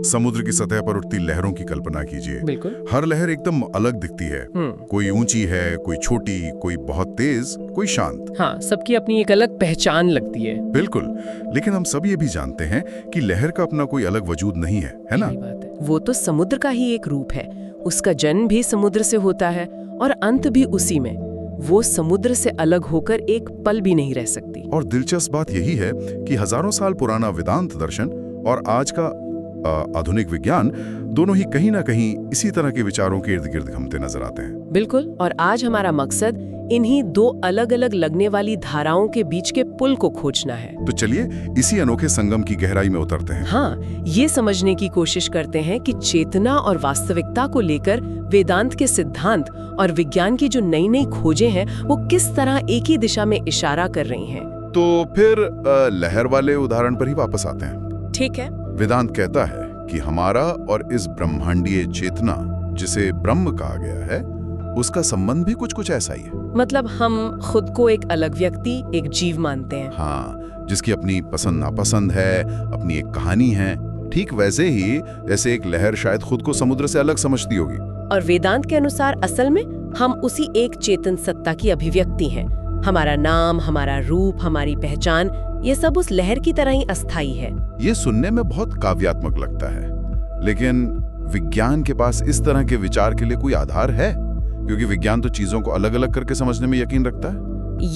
समुद्र की सतह पर उठती लहरों की कल्पना कीजिए। बिल्कुल। हर लहर एकदम अलग दिखती है। कोई ऊंची है, कोई छोटी, कोई बहुत तेज, कोई शांत। हाँ, सबकी अपनी एक अलग पहचान लगती है। बिल्कुल, लेकिन हम सब ये भी जानते हैं कि लहर का अपना कोई अलग वजूद नहीं है ना? यही बात है। वो तो समुद्र का ही एक रूप है। उसका जन्म भी समुद्र से होता है और अंत भी उसी में। वो समुद्र से अलग होकर एक पल भी नहीं रह सकती। और दिलचस्प बात यही है कि हजारों साल पुराना वेदांत दर्शन और आज का आधुनिक विज्ञान दोनों ही कहीं ना कहीं इसी तरह के विचारों के इर्द गिर्द घूमते नजर आते हैं। बिल्कुल, और आज हमारा मकसद इन्हीं दो अलग अलग लगने वाली धाराओं के बीच के पुल को खोजना है। तो चलिए इसी अनोखे संगम की गहराई में उतरते हैं। हाँ, ये समझने की कोशिश करते हैं कि चेतना और वास्तविकता को लेकर वेदांत के सिद्धांत और विज्ञान की जो नई नई खोजें हैं वो किस तरह एक ही दिशा में इशारा कर रही हैं। तो फिर लहर वाले उदाहरण पर ही वापस आते हैं। ठीक है। वेदांत कहता है कि हमारा और इस ब्रह्मांडीय चेतना जिसे ब्रह्म कहा गया है उसका संबंध भी कुछ ऐसा ही है। मतलब हम खुद को एक अलग व्यक्ति, एक जीव मानते हैं। हाँ, जिसकी अपनी पसंद नापसंद है, अपनी एक कहानी है। ठीक वैसे ही जैसे एक लहर शायद खुद को समुद्र से अलग समझती होगी। और वेदांत के अनुसार असल में हम उसी एक चेतन सत्ता की अभिव्यक्ति हैं। हमारा नाम, हमारा रूप, हमारी पहचान, ये सब उस लहर की तरह ही अस्थायी है। ये सुनने में बहुत काव्यात्मक लगता है, लेकिन विज्ञान के पास इस तरह के विचार के लिए कोई आधार है? क्योंकि विज्ञान तो चीजों को अलग अलग करके समझने में यकीन रखता है।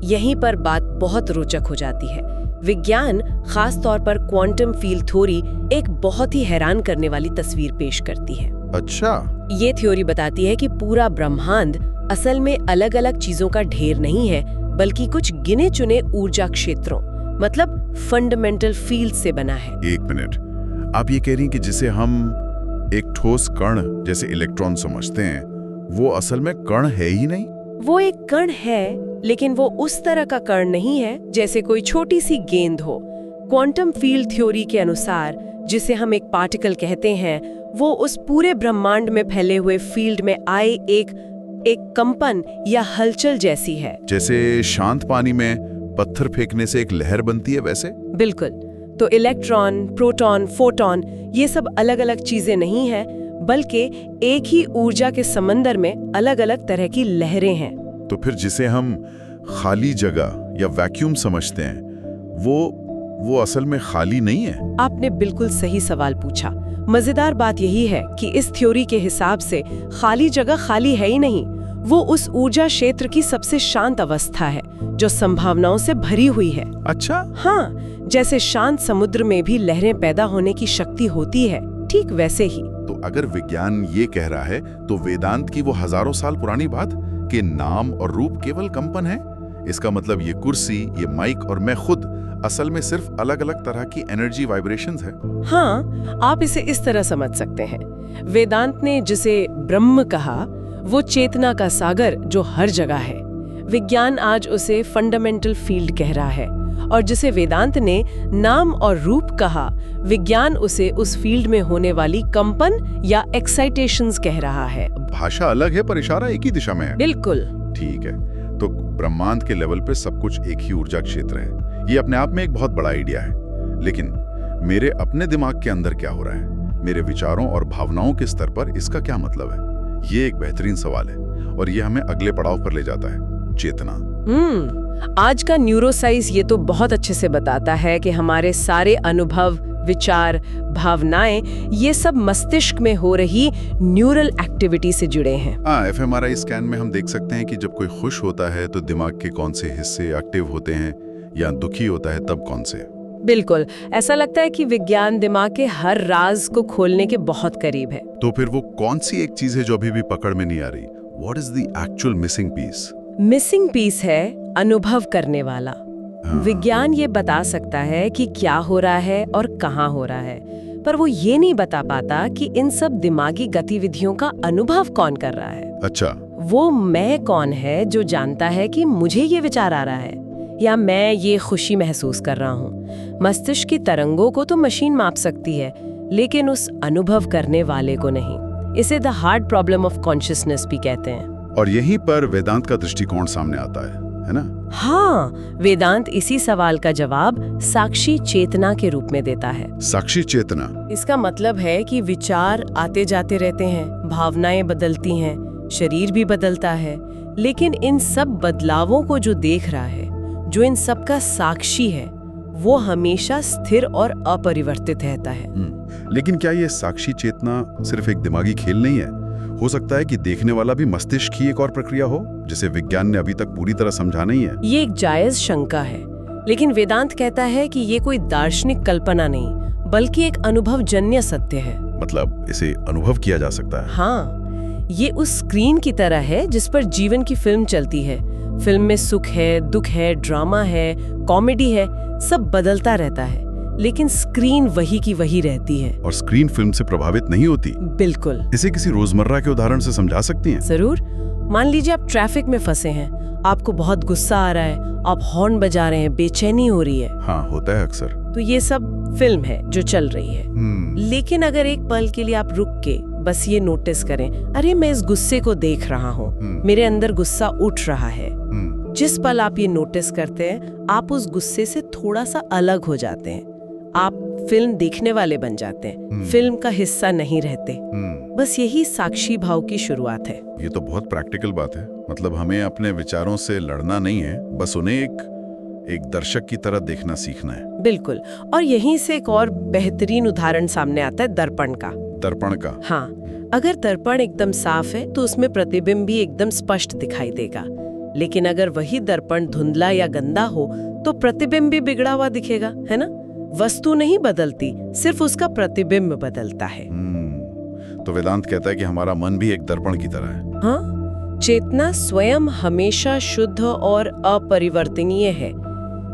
यहीं पर बात बहुत रोचक हो जाती है। विज्ञान, खास तौर पर क्वांटम फील्ड थ्योरी, एक बहुत ही हैरान करने वाली तस्वीर पेश करती है। अच्छा। ये थ्योरी बताती है कि पूरा ब्रह्मांड असल में अलग अलग चीजों का ढेर नहीं है, बल्कि कुछ गिने चुने ऊर्जा क्षेत्रों, मतलब फंडामेंटल फील्ड से बना है। एक मिनट, आप ये कह रही हैं कि जिसे हम एक ठोस कण जैसे इलेक्ट्रॉन समझते हैं वो असल में कण है ही नहीं? वो एक कण है, लेकिन वो उस तरह का कण नहीं है जैसे कोई छोटी सी गेंद हो। क्वांटम फील्ड थ्योरी के अनुसार जिसे हम एक पार्टिकल कहते हैं, वो उस पूरे ब्रह्मांड में फैले हुए फील्ड में आए एक कंपन या हलचल जैसी है। जैसे शांत पानी में पत्थर फेंकने से एक लहर बनती है वैसे? बिल्कुल। तो इलेक्ट्रॉन, प्रोटॉन, फोटॉन, ये सब अलग अलग चीजें नहीं हैं, बल्कि एक ही ऊर्जा के समंदर में अलग अलग तरह की लहरें हैं। तो फिर जिसे हम खाली जगह या वैक्यूम समझते हैं वो असल में खाली नहीं है? आपने बिल्कुल सही सवाल पूछा। मजेदार बात यही है कि इस थ्योरी के हिसाब से खाली जगह खाली है ही नहीं, वो उस ऊर्जा क्षेत्र की सबसे शांत अवस्था है जो संभावनाओं से भरी हुई है। अच्छा। हाँ, जैसे शांत समुद्र में भी लहरें पैदा होने की शक्ति होती है, ठीक वैसे ही। तो अगर विज्ञान ये कह रहा है तो वेदांत की वो हजारों साल पुरानी बात कि नाम और रूप केवल कंपन है, इसका मतलब ये कुर्सी, ये माइक और मैं खुद असल में सिर्फ अलग अलग तरह की एनर्जी वाइब्रेशंस है। हाँ, आप इसे इस तरह समझ सकते हैं। वेदांत ने जिसे ब्रह्म कहा वो चेतना का सागर जो हर जगह है। विज्ञान आज उसे फंडामेंटल फील्ड कह रहा है, और जिसे वेदांत ने नाम और रूप कहा, विज्ञान उसे उस फील्ड में होने वाली कंपन या एक्साइटेशंस कह रहा है। भाषा अलग है पर इशारा एक ही दिशा में है। बिल्कुल। ठीक है, तो ब्रह्मांड के लेवल पे सब कुछ एक ही ऊर्जा क्षेत्र है। ये अपने आप में एक बहुत बड़ा आइडिया है, लेकिन मेरे अपने दिमाग के अंदर क्या हो रहा है, मेरे विचारों और भावनाओं के स्तर पर इसका क्या मतलब है? ये एक बेहतरीन सवाल है और ये हमें अगले पड़ाव पर ले जाता है, चेतना। आज का न्यूरोसाइंस ये तो बहुत अच्छे से बताता है कि हमारे सारे अनुभव, विचार, भावनाएं, ये सब मस्तिष्क में हो रही न्यूरल एक्टिविटी से जुड़े हैं। fMRI स्कैन में हम देख सकते हैं कि जब कोई खुश होता है तो दिमाग के कौन से हिस्से एक्टिव होते हैं, या दुखी होता है तब कौन से। बिल्कुल, ऐसा लगता है कि विज्ञान दिमाग के हर राज को खोलने के बहुत करीब है। तो फिर वो कौन सी एक चीज है जो अभी भी पकड़ में नहीं आ रही? What is the actual missing piece? Missing piece है अनुभव करने वाला। विज्ञान ये बता सकता है कि क्या हो रहा है और कहाँ हो रहा है, पर वो ये नहीं बता पाता कि इन सब दिमागी गतिविधियों का अनुभव कौन कर रहा है। अच्छा। वो मैं कौन है जो जानता है कि मुझे ये विचार आ रहा है, या मैं ये खुशी महसूस कर रहा हूँ। मस्तिष्क की तरंगों को तो मशीन माप सकती है, लेकिन उस अनुभव करने वाले को नहीं। इसे the hard problem of consciousness भी कहते हैं। और यहीं पर वेदांत का दृष्टिकोण सामने आता है ना? हाँ, वेदांत इसी सवाल का जवाब साक्षी चेतना के रूप में देता है। साक्षी चेतना। इसका मतलब है कि विचार आते जाते रहते हैं, भावनाएं बदलती हैं, शरीर भी बदलता है, लेकिन इन सब बदलावों को जो देख रहा है, जो इन सब का साक्षी है, वो हमेशा स्थिर और अपरिवर्तित रहता है। लेकिन क्या ये साक्षी चेतना सिर्फ एक दिमागी खेल नहीं है? हो सकता है कि देखने वाला भी मस्तिष्क की एक और प्रक्रिया हो, जिसे विज्ञान ने अभी तक पूरी तरह समझा नहीं है। ये एक जायज शंका है, लेकिन वेदांत कहता है कि ये कोई दार्शनिक कल्पना नहीं, बल्कि एक अनुभवजन्य सत्य है। मतलब इसे अनुभव किया जा सकता है? हाँ, ये उस स्क्रीन की तरह है जिस पर जीवन की फिल्म चलती है। फिल्म में सुख है, दुख है, ड्रामा है, कॉमेडी है, सब बदलता रहता है, लेकिन स्क्रीन वही की वही रहती है। और स्क्रीन फिल्म से प्रभावित नहीं होती? बिल्कुल। इसे किसी रोजमर्रा के उदाहरण से समझा सकती हैं? जरूर। मान लीजिए आप ट्रैफिक में फंसे हैं, आपको बहुत गुस्सा आ रहा है, आप हॉर्न बजा रहे हैं, बेचैनी हो रही है। हाँ, होता है अक्सर। तो ये सब फिल्म है जो चल रही है। लेकिन अगर एक पल के लिए आप रुक के बस ये नोटिस करें, अरे मैं इस गुस्से को देख रहा हूँ, मेरे अंदर गुस्सा उठ रहा है। जिस पल आप ये नोटिस करते हैं, आप उस गुस्से से थोड़ा सा अलग हो जाते हैं। आप फिल्म देखने वाले बन जाते हैं, फिल्म का हिस्सा नहीं रहते। बस यही साक्षी भाव की शुरुआत है। ये तो बहुत प्रैक्टिकल बात है। मतलब हमें अपने विचारों से लड़ना नहीं है, बस उन्हें एक दर्शक की तरह देखना सीखना है। बिल्कुल। और यहीं से एक और बेहतरीन उदाहरण सामने आता है दर्पण का। दर्पण का? हाँ, अगर दर्पण एकदम साफ है तो उसमें प्रतिबिंब भी एकदम स्पष्ट दिखाई देगा। लेकिन अगर वही दर्पण धुंधला या गंदा हो तो प्रतिबिंब भी बिगड़ा हुआ दिखेगा, है ना? वस्तु नहीं बदलती, सिर्फ उसका प्रतिबिंब बदलता है। तो वेदांत कहता है कि हमारा मन भी एक दर्पण की तरह है। हाँ, चेतना स्वयं हमेशा शुद्ध और अपरिवर्तनीय है,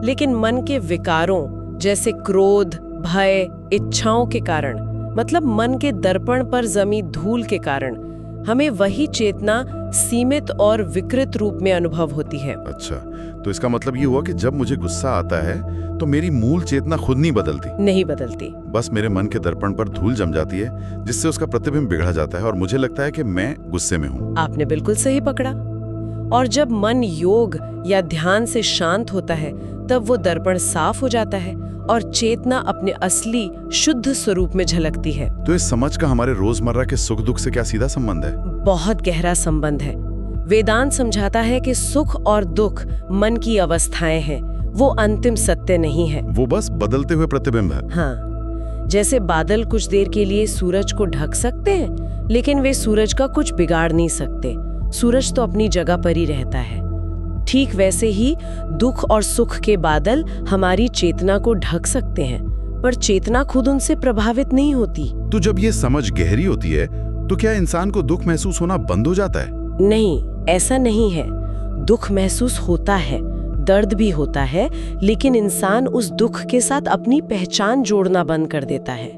लेकिन मन के विकारों जैसे क्रोध, भय, इच्छाओं के कारण, मतलब मन के दर्पण पर जमी धूल के कारण, हमें वही चेतना सीमित और विकृत रूप में अनुभव होती है। अच्छा, तो इसका मतलब ये हुआ कि जब मुझे गुस्सा आता है तो मेरी मूल चेतना खुद नहीं बदलती? नहीं बदलती, बस मेरे मन के दर्पण पर धूल जम जाती है, जिससे उसका प्रतिबिंब बिगड़ जाता है और मुझे लगता है कि मैं गुस्से में हूँ। आपने बिल्कुल सही पकड़ा। और जब मन योग या ध्यान से शांत होता है, तब वो दर्पण साफ हो जाता है और चेतना अपने असली शुद्ध स्वरूप में झलकती है। तो इस समझ का हमारे रोजमर्रा के सुख दुख से क्या सीधा संबंध है? बहुत गहरा संबंध है। वेदांत समझाता है कि सुख और दुख मन की अवस्थाएं हैं, वो अंतिम सत्य नहीं है। वो बस बदलते हुए प्रतिबिंब है। हाँ, जैसे बादल कुछ देर के लिए सूरज को ढक सकते हैं, लेकिन वे सूरज का कुछ बिगाड़ नहीं सकते। सूरज तो अपनी जगह पर ही रहता है। ठीक वैसे ही दुख और सुख के बादल हमारी चेतना को ढक सकते हैं, पर चेतना खुद उनसे प्रभावित नहीं होती। तो जब ये समझ गहरी होती है, तो क्या इंसान को दुख महसूस होना बंद हो जाता है? नहीं, ऐसा नहीं है। दुख महसूस होता है, दर्द भी होता है, लेकिन इंसान उस दुख के साथ अपनी पहचान जोड़ना बंद कर देता है।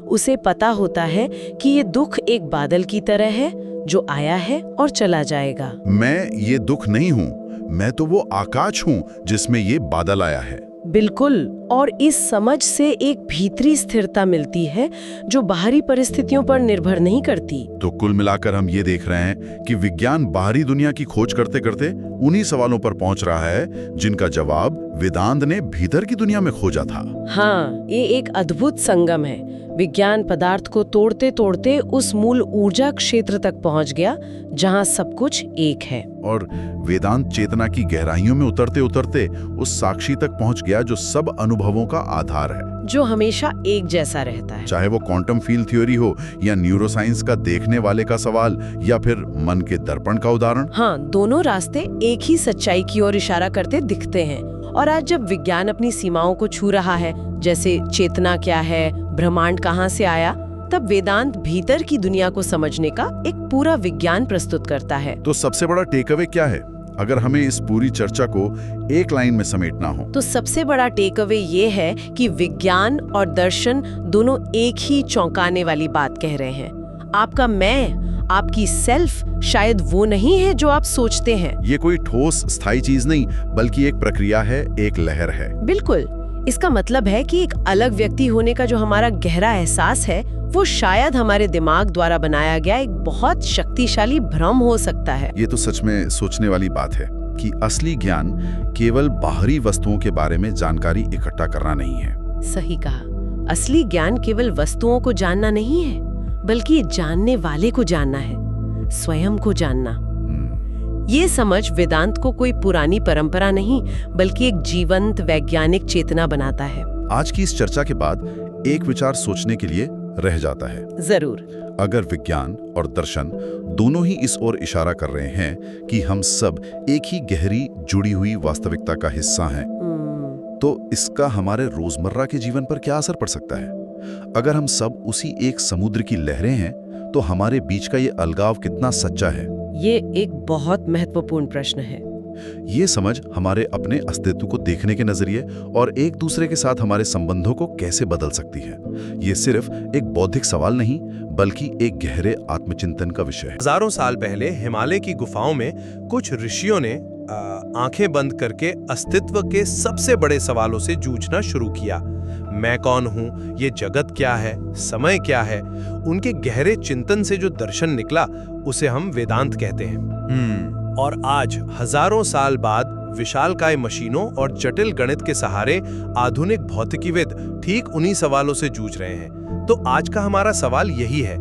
उसे पता होता है कि ये दुख एक बादल की तरह है जो आया है और चला जाएगा। मैं ये दुख नहीं हूँ, मैं तो वो आकाश हूँ जिसमें ये बादल आया है। बिल्कुल। और इस समझ से एक भीतरी स्थिरता मिलती है जो बाहरी परिस्थितियों पर निर्भर नहीं करती। तो कुल मिलाकर हम ये देख रहे हैं कि विज्ञान बाहरी दुनिया की खोज करते करते उन्हीं सवालों पर पहुंच रहा है जिनका जवाब वेदांत ने भीतर की दुनिया में खोजा था। हाँ, ये एक अद्भुत संगम है। विज्ञान पदार्थ को तोड़ते तोड़ते उस मूल ऊर्जा क्षेत्र तक पहुंच गया जहां सब कुछ एक है, और वेदांत चेतना की गहराइयों में उतरते उतरते उस साक्षी तक पहुंच गया जो सब अनुभवों का आधार है, जो हमेशा एक जैसा रहता है। चाहे वो क्वांटम फील्ड थ्योरी हो या न्यूरोसाइंस का देखने वाले का सवाल या फिर मन के दर्पण का उदाहरण। हाँ, दोनों रास्ते एक ही सच्चाई की ओर इशारा करते दिखते हैं। और आज जब विज्ञान अपनी सीमाओं को छू रहा है, जैसे चेतना क्या है, ब्रह्मांड कहाँ से आया, तब वेदांत भीतर की दुनिया को समझने का एक पूरा विज्ञान प्रस्तुत करता है। तो सबसे बड़ा टेक अवे क्या है, अगर हमें इस पूरी चर्चा को एक लाइन में समेटना हो? तो सबसे बड़ा टेक अवे ये है कि विज्ञान और दर्शन दोनों एक ही चौंकाने वाली बात कह रहे हैं। आपका मैं, आपकी सेल्फ शायद वो नहीं है जो आप सोचते हैं। ये कोई ठोस स्थायी चीज नहीं, बल्कि एक प्रक्रिया है, एक लहर है। बिल्कुल। इसका मतलब है कि एक अलग व्यक्ति होने का जो हमारा गहरा एहसास है, वो शायद हमारे दिमाग द्वारा बनाया गया एक बहुत शक्तिशाली भ्रम हो सकता है। ये तो सच में सोचने वाली बात है। कि असली ज्ञान केवल बाहरी वस्तुओं के बारे में जानकारी इकट्ठा करना नहीं है। सही कहा। असली ज्ञान केवल वस्तुओं को जानना नहीं है, बल्कि जानने वाले को जानना है, स्वयं को जानना। ये समझ वेदांत को कोई पुरानी परंपरा नहीं, बल्कि एक जीवंत वैज्ञानिक चेतना बनाता है। आज की इस चर्चा के बाद एक विचार सोचने के लिए रह जाता है। जरूर। अगर विज्ञान और दर्शन दोनों ही इस ओर इशारा कर रहे हैं कि हम सब एक ही गहरी जुड़ी हुई वास्तविकता का हिस्सा हैं, तो इसका हमारे रोजमर्रा के जीवन पर क्या असर पड़ सकता है? अगर हम सब उसी एक समुद्र की लहरें हैं, तो हमारे बीच का ये अलगाव कितना सच्चा है? ये एक बहुत महत्वपूर्ण प्रश्न है। ये समझ हमारे अपने अस्तित्व को देखने के नजरिए और एक दूसरे के साथ हमारे संबंधों को कैसे बदल सकती है। ये सिर्फ एक बौद्धिक सवाल नहीं, बल्कि एक गहरे आत्मचिंतन का विषय है। हजारों साल पहले हिमालय की गुफाओं में कुछ ऋषियों ने आंखें बंद करके अस्तित्व के सबसे बड़े सवालों से जूझना शुरू किया। मैं कौन हूँ, ये जगत क्या है, समय क्या है। उनके गहरे चिंतन से जो दर्शन निकला, उसे हम वेदांत कहते हैं। और आज हजारों साल बाद विशालकाय मशीनों और जटिल गणित के सहारे आधुनिक भौतिकीविद ठीक उन्हीं सवालों से जूझ रहे हैं। तो आज का हमारा सवाल यही है,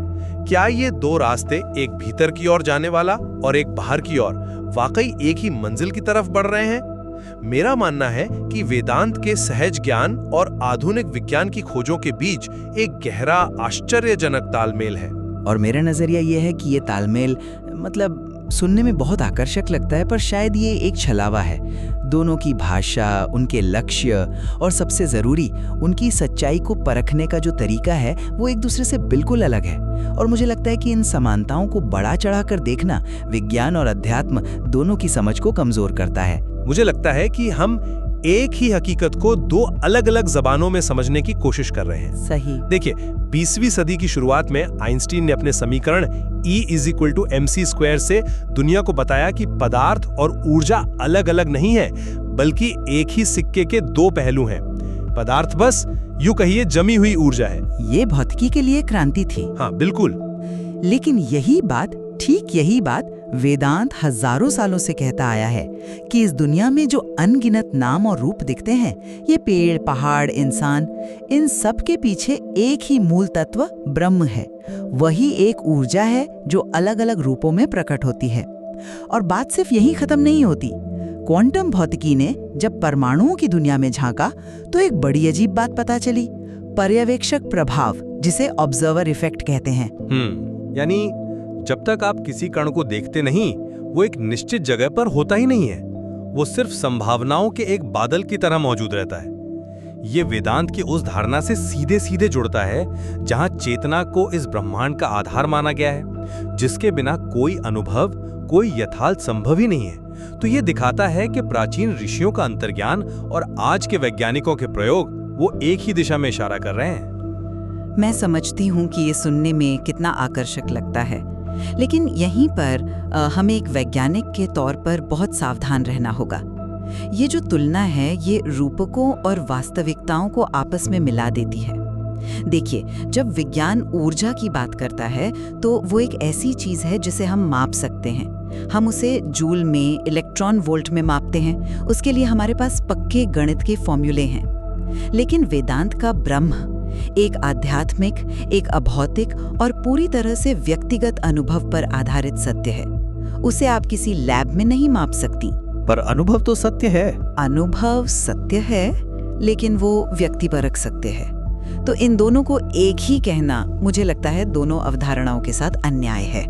क्या ये दो रास्ते, एक भीतर की ओर जाने वाला और एक बाहर की ओर, वाकई एक ही मंजिल की तरफ बढ़ रहे हैं? मेरा मानना है कि वेदांत के सहज ज्ञान और आधुनिक विज्ञान की खोजों के बीच एक गहरा आश्चर्यजनक तालमेल है। और मेरा नजरिया ये है कि ये तालमेल मतलब सुनने में बहुत आकर्षक लगता है, पर शायद ये एक छलावा है। दोनों की भाषा, उनके लक्ष्य और सबसे जरूरी उनकी सच्चाई को परखने का जो तरीका है, वो एक दूसरे से बिल्कुल अलग है। और मुझे लगता है कि इन समानताओं को बढ़ा चढ़ाकर देखना विज्ञान और अध्यात्म दोनों की समझ को कमजोर करता है। मुझे लगता है कि हम एक ही हकीकत को दो अलग अलग जबानों में समझने की कोशिश कर रहे हैं। सही। देखिए, 20वीं सदी की शुरुआत में आइंस्टीन ने अपने समीकरण E = mc² से दुनिया को बताया कि पदार्थ और ऊर्जा अलग अलग नहीं है, बल्कि एक ही सिक्के के दो पहलू हैं। पदार्थ बस यूं कहिए जमी हुई ऊर्जा है। ये भौतिकी के लिए क्रांति थी। हाँ, बिल्कुल। लेकिन ठीक यही बात वेदांत हजारों सालों से कहता आया है कि इस दुनिया में जो अनगिनत नाम और रूप दिखते हैं, ये पेड़, पहाड़, इंसान, इन सब के पीछे एक ही मूल तत्व ब्रह्म है। वही एक ऊर्जा है जो अलग अलग रूपों में प्रकट होती है। और बात सिर्फ यही खत्म नहीं होती। क्वांटम भौतिकी ने जब परमाणुओं की दुनिया में झांका, तो एक बड़ी अजीब बात पता चली, पर्यवेक्षक प्रभाव, जिसे ऑब्जर्वर इफेक्ट कहते हैं। यानी जब तक आप किसी कण को देखते नहीं, वो एक निश्चित जगह पर होता ही नहीं है। वो सिर्फ संभावनाओं के एक बादल की तरह मौजूद रहता है। ये वेदांत की उस धारणा से सीधे सीधे जुड़ता है जहां चेतना को इस ब्रह्मांड का आधार माना गया है, जिसके बिना कोई अनुभव, कोई यथार्थ संभव ही नहीं है। तो ये दिखाता है कि प्राचीन ऋषियों का अंतर्ज्ञान और आज के वैज्ञानिकों के प्रयोग वो एक ही दिशा में इशारा कर रहे हैं। मैं समझती हूँ कि ये सुनने में कितना आकर्षक लगता है, लेकिन यहीं पर हमें एक वैज्ञानिक के तौर पर बहुत सावधान रहना होगा। ये जो तुलना है, ये रूपकों और वास्तविकताओं को आपस में मिला देती है। देखिए, जब विज्ञान ऊर्जा की बात करता है, तो वो एक ऐसी चीज है जिसे हम माप सकते हैं। हम उसे जूल में, इलेक्ट्रॉन वोल्ट में मापते हैं। उसके लिए हमारे पास पक्के गणित के फॉर्मूले हैं। लेकिन वेदांत का ब्रह्म एक आध्यात्मिक, एक अभौतिक और पूरी तरह से व्यक्तिगत अनुभव पर आधारित सत्य है। उसे आप किसी लैब में नहीं माप सकती। पर अनुभव तो सत्य है। अनुभव सत्य है, लेकिन वो व्यक्तिपरक सत्य है। तो इन दोनों को एक ही कहना, मुझे लगता है, दोनों अवधारणाओं के साथ अन्याय है।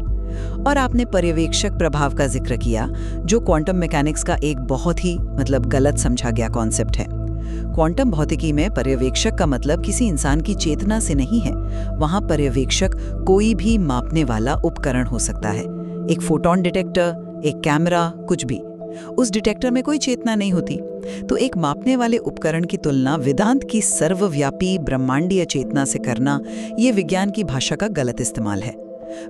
और आपने पर्यवेक्षक प्रभाव का जिक्र किया, जो क्वांटम मैकेनिक्स का एक बहुत ही गलत समझा गया कॉन्सेप्ट है। क्वांटम भौतिकी में पर्यवेक्षक का मतलब किसी इंसान की चेतना से नहीं है। वहां पर्यवेक्षक कोई भी मापने वाला उपकरण हो सकता है। एक फोटोन डिटेक्टर, एक कैमरा, कुछ भी। उस डिटेक्टर में कोई चेतना नहीं होती। तो एक मापने वाले उपकरण की तुलना वेदांत की सर्वव्यापी ब्रह्मांडीय चेतना से करना, ये विज्ञान की भाषा का गलत इस्तेमाल है।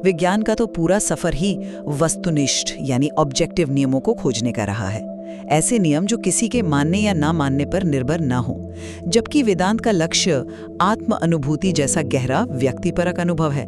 विज्ञान का तो पूरा सफर ही वस्तुनिष्ठ यानी ऑब्जेक्टिव नियमों को खोजने का रहा है। ऐसे नियम जो किसी के मानने या ना मानने पर निर्भर ना हो। जबकि वेदांत का लक्ष्य आत्म अनुभूति जैसा गहरा व्यक्तिपरक अनुभव है।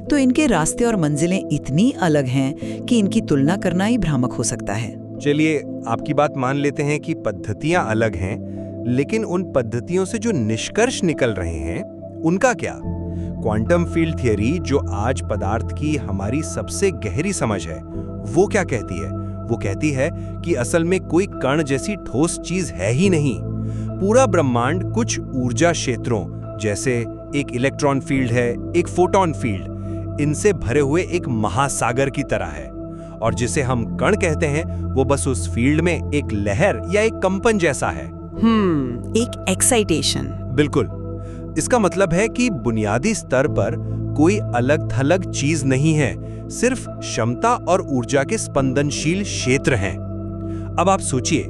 तो इनके रास्ते और मंजिलें इतनी अलग हैं कि इनकी तुलना करना ही भ्रामक हो सकता है। चलिए आपकी बात मान लेते हैं कि पद्धतियां अलग हैं, लेकिन उन पद्धतियों से जो निष्कर्ष निकल रहे हैं उनका क्या? क्वांटम फील्ड थियरी, जो आज पदार्थ की हमारी सबसे गहरी समझ है, वो क्या कहती है? वो कहती है कि असल में कोई कण जैसी ठोस चीज है ही नहीं। पूरा ब्रह्मांड कुछ ऊर्जा क्षेत्रों, जैसे एक इलेक्ट्रॉन फील्ड है, एक फोटॉन फील्ड, इनसे भरे हुए एक महासागर की तरह है। और जिसे हम कण कहते हैं वो बस उस फील्ड में एक लहर या एक कंपन जैसा है। एक एक्साइटेशन। बिल्कुल। इसका मतलब है कि बुनियादी स्तर पर कोई अलग थलग चीज नहीं है, सिर्फ क्षमता और ऊर्जा के स्पंदनशील क्षेत्र हैं। अब आप सोचिए,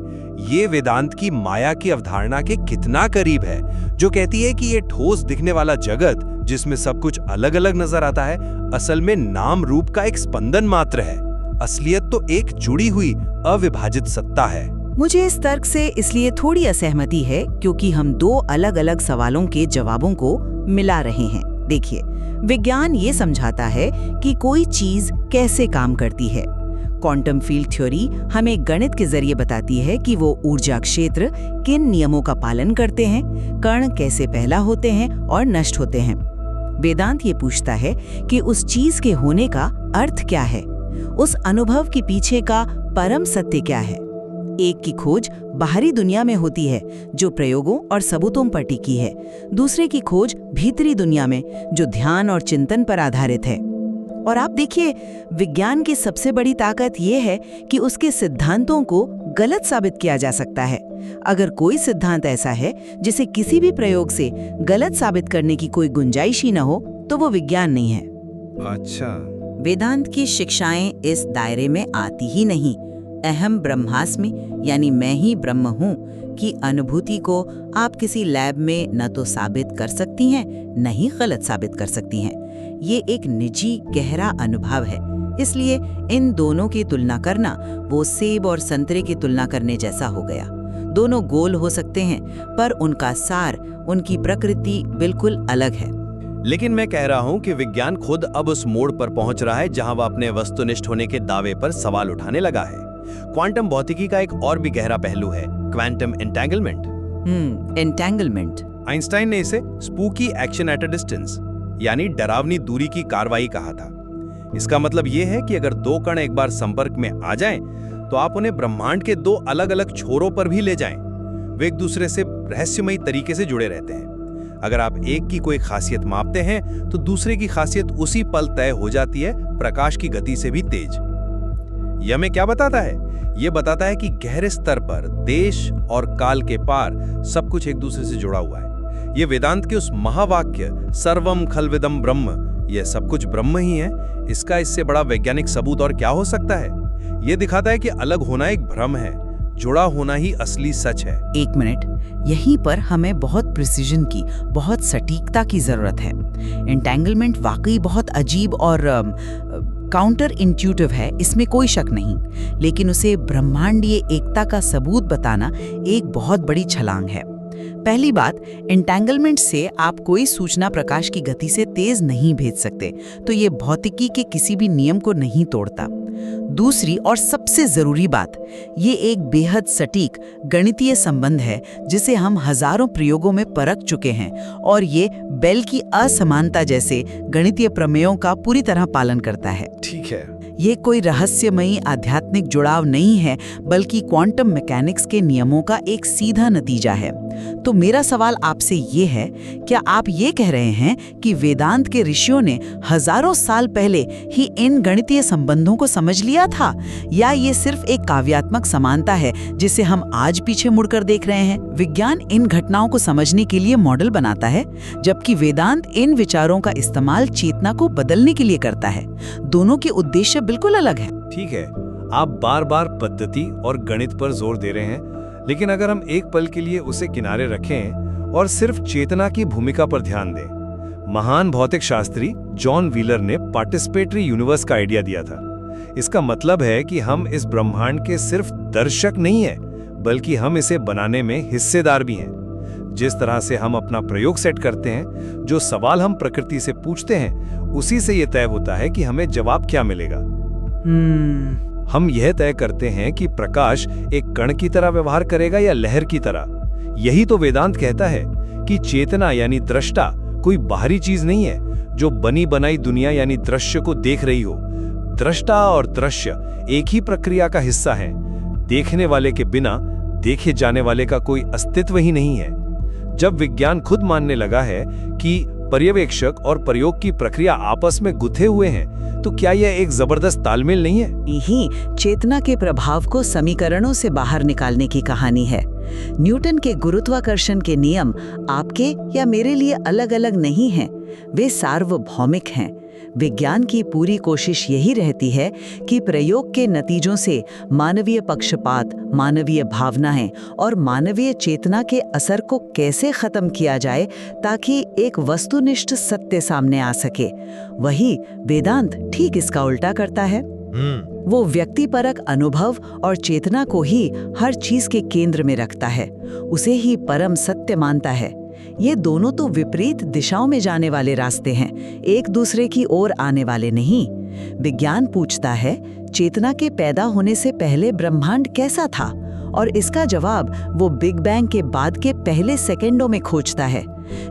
ये वेदांत की माया की अवधारणा के कितना करीब है, जो कहती है कि ये ठोस दिखने वाला जगत, जिसमें सब कुछ अलग अलग नजर आता है, असल में नाम रूप का एक स्पंदन मात्र है। असलियत तो एक जुड़ी हुई अविभाजित सत्ता है। मुझे इस तर्क से इसलिए थोड़ी असहमति है क्योंकि हम दो अलग अलग सवालों के जवाबों को मिला रहे हैं। देखिए, विज्ञान ये समझाता है कि कोई चीज कैसे काम करती है। क्वांटम फील्ड थ्योरी हमें गणित के जरिए बताती है कि वो ऊर्जा क्षेत्र किन नियमों का पालन करते हैं, कण कैसे पैदा होते हैं और नष्ट होते हैं। वेदांत ये पूछता है कि उस चीज के होने का अर्थ क्या है, उस अनुभव के पीछे का परम सत्य क्या है। एक की खोज बाहरी दुनिया में होती है, जो प्रयोगों और सबूतों पर टिकी है। दूसरे की खोज भीतरी दुनिया में, जो ध्यान और चिंतन पर आधारित है। और आप देखिए, विज्ञान की सबसे बड़ी ताकत ये है कि उसके सिद्धांतों को गलत साबित किया जा सकता है। अगर कोई सिद्धांत ऐसा है जिसे किसी भी प्रयोग से गलत साबित करने की कोई गुंजाइश ही न हो, तो वो विज्ञान नहीं है। अच्छा। वेदांत की शिक्षाएं इस दायरे में आती ही नहीं। अहम ब्रह्मास्मि, यानी मैं ही ब्रह्म हूँ की अनुभूति को आप किसी लैब में न तो साबित कर सकती हैं, न ही गलत साबित कर सकती हैं। ये एक निजी गहरा अनुभव है। इसलिए इन दोनों की तुलना करना वो सेब और संतरे की तुलना करने जैसा हो गया। दोनों गोल हो सकते हैं, पर उनका सार, उनकी प्रकृति बिल्कुल अलग है। लेकिन मैं कह रहा हूं कि विज्ञान खुद अब उस मोड़ पर पहुंच रहा है जहां वह अपने वस्तुनिष्ठ होने के दावे पर सवाल उठाने लगा है। क्वांटम भौतिकी का एक और भी गहरा पहलू है, क्वांटम एंटेंगलमेंट। एंटेंगलमेंट। आइंस्टाइन ने इसे spooky action at a distance, यानी डरावनी दूरी की कार्रवाई कहा था। इसका मतलब यह है कि अगर दो कण एक बार संपर्क में आ जाएं, तो आप उन्हें ब्रह्मांड के दो अलग अलग छोरों पर भी ले जाएं। वे एक दूसरे से रहस्यमयी तरीके से जुड़े रहते हैं। अगर आप एक की कोई खासियत मापते हैं, तो दूसरे की खासियत उसी पल तय हो जाती है, प्रकाश की गति से भी तेज। यह हमें क्या बताता है? यह बताता है कि गहरे स्तर पर देश और काल के पार सब कुछ एक दूसरे से जुड़ा हुआ है। ये वेदांत के उस महावाक्य सर्वम खल्विदम ब्रह्म, यह सब कुछ ब्रह्म ही है, इसका इससे बड़ा वैज्ञानिक सबूत और क्या हो सकता है? यह दिखाता है कि अलग होना एक भ्रम है, जुड़ा होना ही असली सच है। एक मिनट, यहीं पर हमें बहुत प्रिसीजन की, बहुत सटीकता की जरूरत है। एंटेंगलमेंट वाकई बहुत अजीब और काउंटर इंट्यूटिव है, इसमें कोई शक नहीं। लेकिन उसे ब्रह्मांडीय एकता का सबूत बताना एक बहुत बड़ी छलांग है। पहली बात, एंटेंगलमेंट से आप कोई सूचना प्रकाश की गति से तेज नहीं भेज सकते, तो ये भौतिकी के किसी भी नियम को नहीं तोड़ता। दूसरी और सबसे जरूरी बात, ये एक बेहद सटीक गणितीय संबंध है जिसे हम हजारों प्रयोगों में परख चुके हैं, और ये बेल की असमानता जैसे गणितीय प्रमेयों का पूरी तरह पालन करता है। ठीक है। ये कोई रहस्यमयी आध्यात्मिक जुड़ाव नहीं है, बल्कि क्वांटम मैकेनिक्स के नियमों का एक सीधा नतीजा है। तो मेरा सवाल आपसे ये है, क्या आप ये कह रहे हैं कि वेदांत के ऋषियों ने हजारों साल पहले ही इन गणितीय संबंधों को समझ लिया था, या ये सिर्फ एक काव्यात्मक समानता है जिसे हम आज पीछे मुड़कर देख रहे हैं? विज्ञान इन घटनाओं को समझने के लिए मॉडल बनाता है, जबकि वेदांत इन विचारों का इस्तेमाल चेतना को बदलने के लिए करता है। दोनों के उद्देश्य बिल्कुल अलग है। ठीक है, आप बार बार पद्धति और गणित पर जोर दे रहे हैं, लेकिन अगर हम एक पल के लिए उसे किनारे रखें और सिर्फ चेतना की भूमिका पर ध्यान दें। महान भौतिक शास्त्री जॉन व्हीलर ने पार्टिसिपेटरी यूनिवर्स का आइडिया दिया था। इसका मतलब है कि हम इस ब्रह्मांड के सिर्फ दर्शक नहीं हैं, बल्कि हम इसे बनाने में हिस्सेदार भी हैं। जिस तरह से हम अपना प्रयोग सेट करते हैं, जो सवाल हम प्रकृति से पूछते हैं, उसी से ये तय होता है कि हमें जवाब क्या मिलेगा। हम यह तय करते हैं कि प्रकाश एक कण की तरह व्यवहार करेगा या लहर की तरह। यही तो वेदांत कहता है कि चेतना यानी दृष्टा कोई बाहरी चीज नहीं है जो बनी बनाई दुनिया यानी दृश्य को देख रही हो। दृष्टा और दृश्य एक ही प्रक्रिया का हिस्सा है। देखने वाले के बिना देखे जाने वाले का कोई अस्तित्व ही नहीं है। जब विज्ञान खुद मानने लगा है कि पर्यवेक्षक और प्रयोग की प्रक्रिया आपस में गुथे हुए हैं, तो क्या यह एक जबरदस्त तालमेल नहीं है? यही चेतना के प्रभाव को समीकरणों से बाहर निकालने की कहानी है। न्यूटन के गुरुत्वाकर्षण के नियम आपके या मेरे लिए अलग-अलग नहीं हैं, वे सार्वभौमिक हैं। विज्ञान की पूरी कोशिश यही रहती है कि प्रयोग के नतीजों से मानवीय पक्षपात, मानवीय भावनाएं और मानवीय चेतना के असर को कैसे खत्म किया जाए ताकि एक वस्तुनिष्ठ सत्य सामने आ सके। वही वेदांत ठीक इसका उल्टा करता है। वो व्यक्तिपरक अनुभव और चेतना को ही हर चीज के केंद्र में रखता है, उसे ही परम सत्य मानता है। ये दोनों तो विपरीत दिशाओं में जाने वाले रास्ते हैं, एक दूसरे की ओर आने वाले नहीं। विज्ञान पूछता है, चेतना के पैदा होने से पहले ब्रह्मांड कैसा था? और इसका जवाब वो बिग बैंग के बाद के पहले सेकंडों में खोजता है।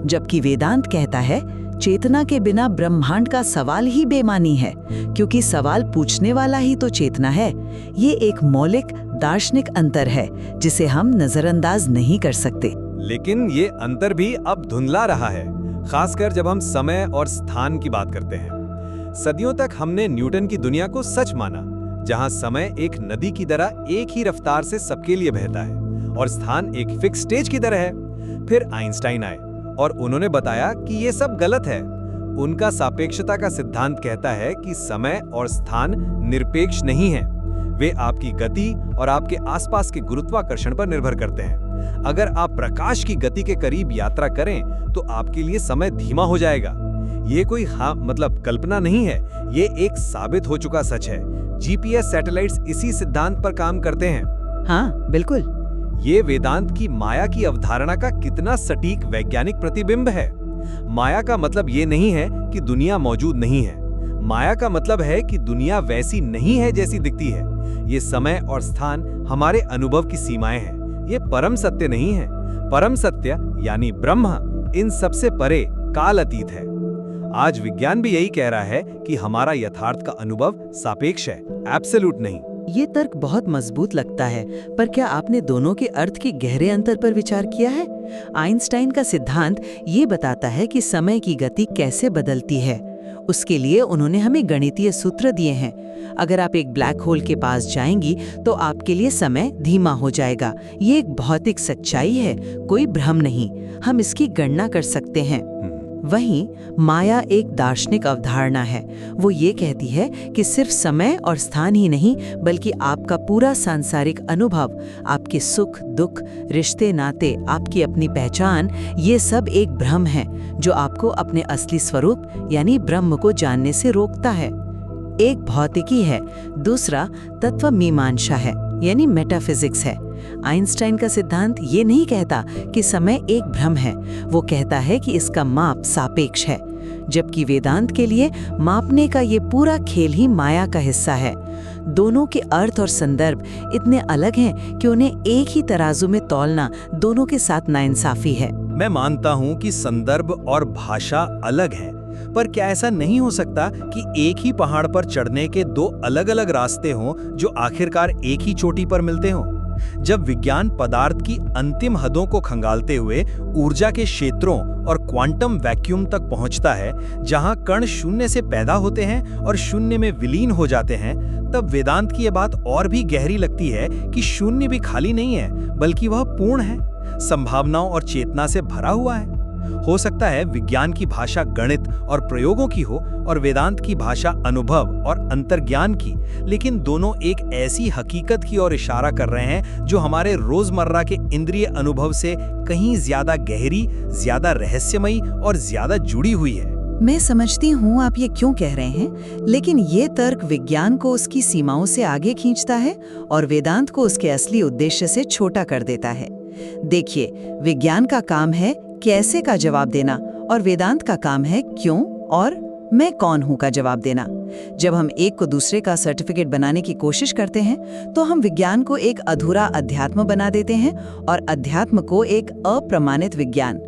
जबकि वेदांत कहता है, चेतना के बिना ब्रह्मांड का सवाल ही बेमानी है, क्योंकि सवाल पूछने वाला ही तो चेतना है। ये एक मौलिक दार्शनिक अंतर है जिसे हम नजरअंदाज नहीं कर सकते। लेकिन ये अंतर भी अब धुंधला रहा है, खासकर जब हम समय और स्थान की बात करते हैं। सदियों तक हमने न्यूटन की दुनिया को सच माना, जहां समय एक नदी की तरह एक ही रफ्तार से सबके लिए बहता है और स्थान एक फिक्स स्टेज की तरह है। फिर आइंस्टाइन आए और उन्होंने बताया कि ये सब गलत है। उनका सापेक्षता का सिद्धांत कहता है कि समय और स्थान निरपेक्ष नहीं है, वे आपकी गति और आपके आसपास के गुरुत्वाकर्षण पर निर्भर करते हैं। अगर आप प्रकाश की गति के करीब यात्रा करें तो आपके लिए समय धीमा हो जाएगा। ये कोई कल्पना नहीं है, ये एक साबित हो चुका सच है। जीपीएस सैटेलाइट्स इसी सिद्धांत पर काम करते हैं। हाँ, बिल्कुल। ये वेदांत की माया की अवधारणा का कितना सटीक वैज्ञानिक प्रतिबिंब है। माया का मतलब ये नहीं है कि दुनिया मौजूद नहीं है। माया का मतलब है कि दुनिया वैसी नहीं है जैसी दिखती है। ये समय और स्थान हमारे अनुभव की सीमाएं हैं, ये परम सत्य नहीं है। परम सत्य यानी ब्रह्म इन सबसे परे काल अतीत है। आज विज्ञान भी यही कह रहा है कि हमारा यथार्थ का अनुभव सापेक्ष है, एब्सोल्यूट नहीं। ये तर्क बहुत मजबूत लगता है, पर क्या आपने दोनों के अर्थ के गहरे अंतर पर विचार किया है? आइंस्टाइन का सिद्धांत ये बताता है कि समय की गति कैसे बदलती है। उसके लिए उन्होंने हमें गणितीय सूत्र दिए हैं। अगर आप एक ब्लैक होल के पास जाएंगी तो आपके लिए समय धीमा हो जाएगा। ये एक भौतिक सच्चाई है, कोई भ्रम नहीं। हम इसकी गणना कर सकते हैं। वहीं माया एक दार्शनिक अवधारणा है। वो ये कहती है कि सिर्फ समय और स्थान ही नहीं, बल्कि आपका पूरा सांसारिक अनुभव, आपके सुख दुख, रिश्ते नाते, आपकी अपनी पहचान, ये सब एक भ्रम है जो आपको अपने असली स्वरूप यानी ब्रह्म को जानने से रोकता है। एक भौतिकी है, दूसरा तत्व मीमांसा है यानी मेटाफिजिक्स है। आइंस्टाइन का सिद्धांत ये नहीं कहता कि समय एक भ्रम है, वो कहता है कि इसका माप सापेक्ष है। जबकि वेदांत के लिए मापने का ये पूरा खेल ही माया का हिस्सा है। दोनों के अर्थ और संदर्भ इतने अलग हैं कि उन्हें एक ही तराजू में तौलना दोनों के साथ नाइंसाफी है। मैं मानता हूँ कि संदर्भ और भाषा अलग हैं, पर क्या ऐसा नहीं हो सकता कि एक ही पहाड़ पर चढ़ने के दो अलग-अलग रास्ते हों जो आखिरकार एक ही चोटी पर मिलते हों? जब विज्ञान पदार्थ की अंतिम हदों को खंगालते हुए ऊर्जा के क्षेत्रों और क्वांटम वैक्यूम तक पहुंचता है, जहां कण शून्य से पैदा होते हैं और शून्य में विलीन हो जाते हैं, तब वेदांत की यह बात और भी गहरी लगती है कि शून्य भी खाली नहीं है, बल्कि वह पूर्ण है, संभावनाओं और चेतना से भरा हुआ है। हो सकता है विज्ञान की भाषा गणित और प्रयोगों की हो और वेदांत की भाषा अनुभव और अंतर्ज्ञान की, लेकिन दोनों एक ऐसी हकीकत की ओर इशारा कर रहे हैं जो हमारे रोजमर्रा के इंद्रिय अनुभव से कहीं ज्यादा गहरी, ज्यादा रहस्यमयी और ज्यादा जुड़ी हुई है। मैं समझती हूँ आप ये क्यों कह रहे हैं, लेकिन ये तर्क विज्ञान को उसकी सीमाओं से आगे खींचता है और वेदांत को उसके असली उद्देश्य से छोटा कर देता है। देखिए, विज्ञान का काम है कैसे का जवाब देना और वेदांत का काम है क्यों और मैं कौन हूं का जवाब देना। जब हम एक को दूसरे का सर्टिफिकेट बनाने की कोशिश करते हैं तो हम विज्ञान को एक अधूरा अध्यात्म बना देते हैं और अध्यात्म को एक अप्रमाणित विज्ञान।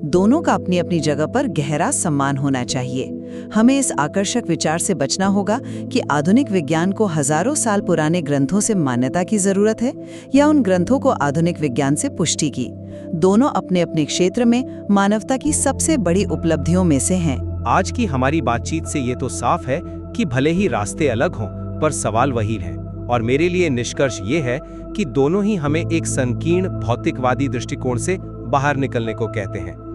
दोनों का अपनी अपनी जगह पर गहरा सम्मान होना चाहिए। हमें इस आकर्षक विचार से बचना होगा कि आधुनिक विज्ञान को हजारों साल पुराने ग्रंथों से मान्यता की जरूरत है या उन ग्रंथों को आधुनिक विज्ञान से पुष्टि की। दोनों अपने अपने क्षेत्र में मानवता की सबसे बड़ी उपलब्धियों में से हैं। आज की हमारी बातचीत से ये तो साफ है कि भले ही रास्ते अलग हों, पर सवाल वही है। और मेरे लिए निष्कर्ष ये है कि दोनों ही हमें एक संकीर्ण भौतिकवादी दृष्टिकोण से बाहर निकलने को कहते हैं।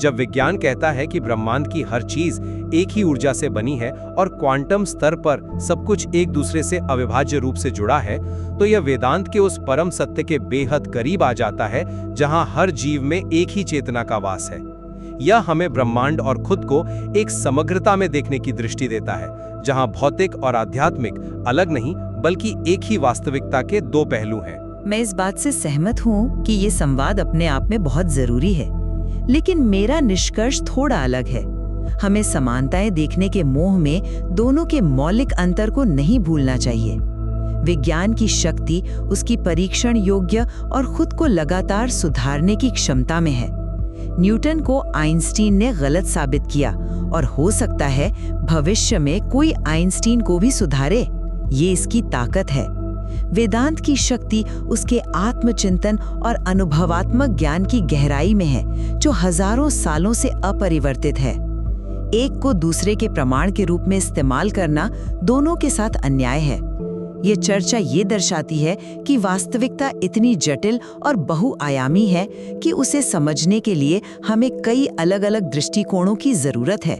जब विज्ञान कहता है कि ब्रह्मांड की हर चीज एक ही ऊर्जा से बनी है और क्वांटम स्तर पर सब कुछ एक दूसरे से अविभाज्य रूप से जुड़ा है, तो यह वेदांत के उस परम सत्य के बेहद करीब आ जाता है जहां हर जीव में एक ही चेतना का वास है। यह हमें ब्रह्मांड और खुद को एक समग्रता में देखने की दृष्टि देता है, जहां भौतिक और आध्यात्मिक अलग नहीं बल्कि एक ही वास्तविकता के दो पहलू हैं। मैं इस बात से सहमत हूँ कि ये संवाद अपने आप में बहुत जरूरी है, लेकिन मेरा निष्कर्ष थोड़ा अलग है। हमें समानताएं देखने के मोह में दोनों के मौलिक अंतर को नहीं भूलना चाहिए। विज्ञान की शक्ति उसकी परीक्षण योग्य और खुद को लगातार सुधारने की क्षमता में है। न्यूटन को आइंस्टीन ने गलत साबित किया और हो सकता है भविष्य में कोई आइंस्टीन को भी सुधारे। ये इसकी ताकत है। वेदांत की शक्ति उसके आत्मचिंतन और अनुभवात्मक ज्ञान की गहराई में है, जो हजारों सालों से अपरिवर्तित है। एक को दूसरे के प्रमाण के रूप में इस्तेमाल करना दोनों के साथ अन्याय है। ये चर्चा ये दर्शाती है कि वास्तविकता इतनी जटिल और बहुआयामी है कि उसे समझने के लिए हमें कई अलग-अलग दृष्टिकोणों की जरूरत है,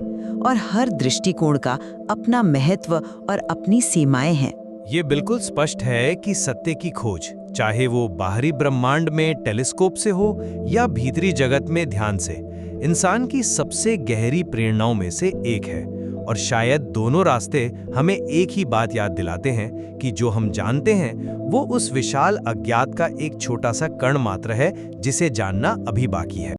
और हर दृष्टिकोण का अपना महत्व और अपनी सीमाएं हैं। ये बिल्कुल स्पष्ट है कि सत्य की खोज, चाहे वो बाहरी ब्रह्मांड में टेलीस्कोप से हो या भीतरी जगत में ध्यान से, इंसान की सबसे गहरी प्रेरणाओं में से एक है। और शायद दोनों रास्ते हमें एक ही बात याद दिलाते हैं कि जो हम जानते हैं वो उस विशाल अज्ञात का एक छोटा सा कण मात्र है जिसे जानना अभी बाकी है।